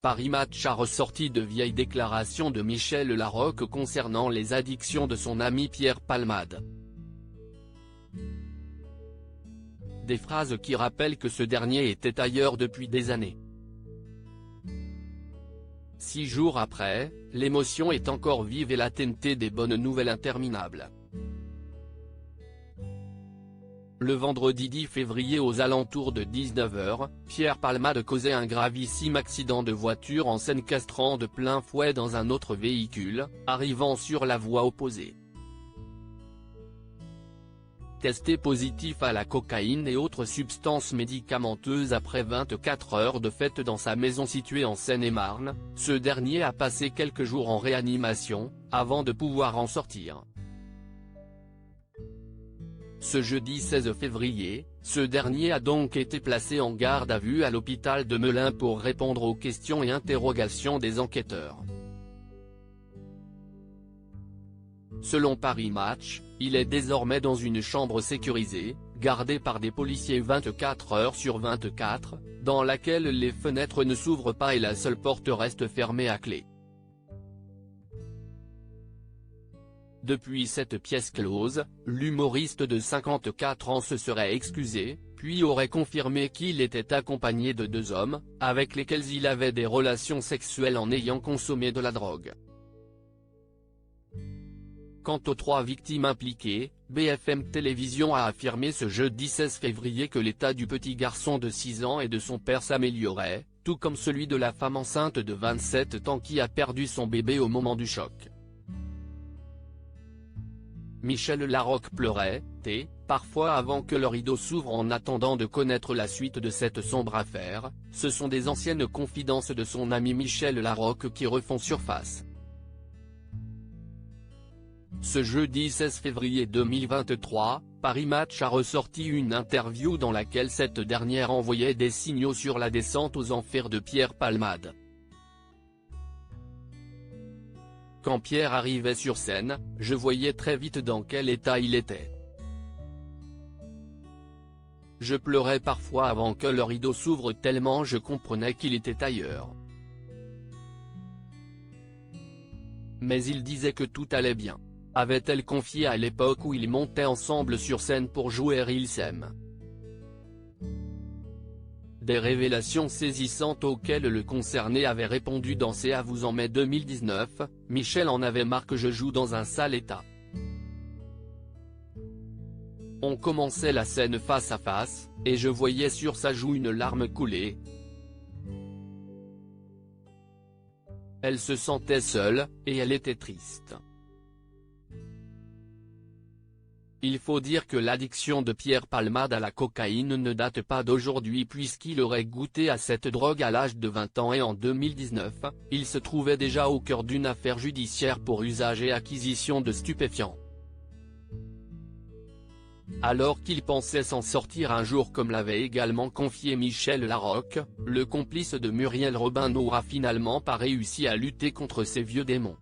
Paris Match a ressorti de vieilles déclarations de Michel Larocque concernant les addictions de son ami Pierre Palmade. Des phrases qui rappellent que ce dernier était ailleurs depuis des années. 6 jours après, l'émotion est encore vive et la TNT des bonnes nouvelles interminables. Le vendredi 10 février aux alentours de 19 h, Pierre Palmade causait un gravissime accident de voiture en s'encastrant de plein fouet dans un autre véhicule, arrivant sur la voie opposée. Testé positif à la cocaïne et autres substances médicamenteuses après 24 heures de fête dans sa maison située en Seine-et-Marne, ce dernier a passé quelques jours en réanimation, avant de pouvoir en sortir. Ce jeudi 16 février, ce dernier a donc été placé en garde à vue à l'hôpital de Melun pour répondre aux questions et interrogations des enquêteurs. Selon Paris Match, il est désormais dans une chambre sécurisée, gardée par des policiers 24 heures sur 24, dans laquelle les fenêtres ne s'ouvrent pas et la seule porte reste fermée à clé. Depuis cette pièce close, l'humoriste de 54 ans se serait excusé, puis aurait confirmé qu'il était accompagné de 2 hommes, avec lesquels il avait des relations sexuelles en ayant consommé de la drogue. Quant aux 3 victimes impliquées, BFM Télévision a affirmé ce jeudi 16 février que l'état du petit garçon de 6 ans et de son père s'améliorait, tout comme celui de la femme enceinte de 27 ans qui a perdu son bébé au moment du choc. Michel Larocque pleurait, parfois avant que le rideau s'ouvre en attendant de connaître la suite de cette sombre affaire. Ce sont des anciennes confidences de son ami Michel Larocque qui refont surface. Ce jeudi 16 février 2023, Paris Match a ressorti une interview dans laquelle cette dernière envoyait des signaux sur la descente aux enfers de Pierre Palmade. Quand Pierre arrivait sur scène, je voyais très vite dans quel état il était. Je pleurais parfois avant que le rideau s'ouvre tellement je comprenais qu'il était ailleurs. Mais il disait que tout allait bien, avait-elle confié à l'époque où ils montaient ensemble sur scène pour jouer Ils s'aiment. Des révélations saisissantes auxquelles le concerné avait répondu dans C'est à vous en mai 2019, Michel en avait marre que je joue dans un sale état. On commençait la scène face à face, et je voyais sur sa joue une larme couler. Elle se sentait seule, et elle était triste. Il faut dire que l'addiction de Pierre Palmade à la cocaïne ne date pas d'aujourd'hui puisqu'il aurait goûté à cette drogue à l'âge de 20 ans et en 2019, il se trouvait déjà au cœur d'une affaire judiciaire pour usage et acquisition de stupéfiants. Alors qu'il pensait s'en sortir un jour comme l'avait également confié Michel Larocque, le complice de Muriel Robin n'aura finalement pas réussi à lutter contre ces vieux démons.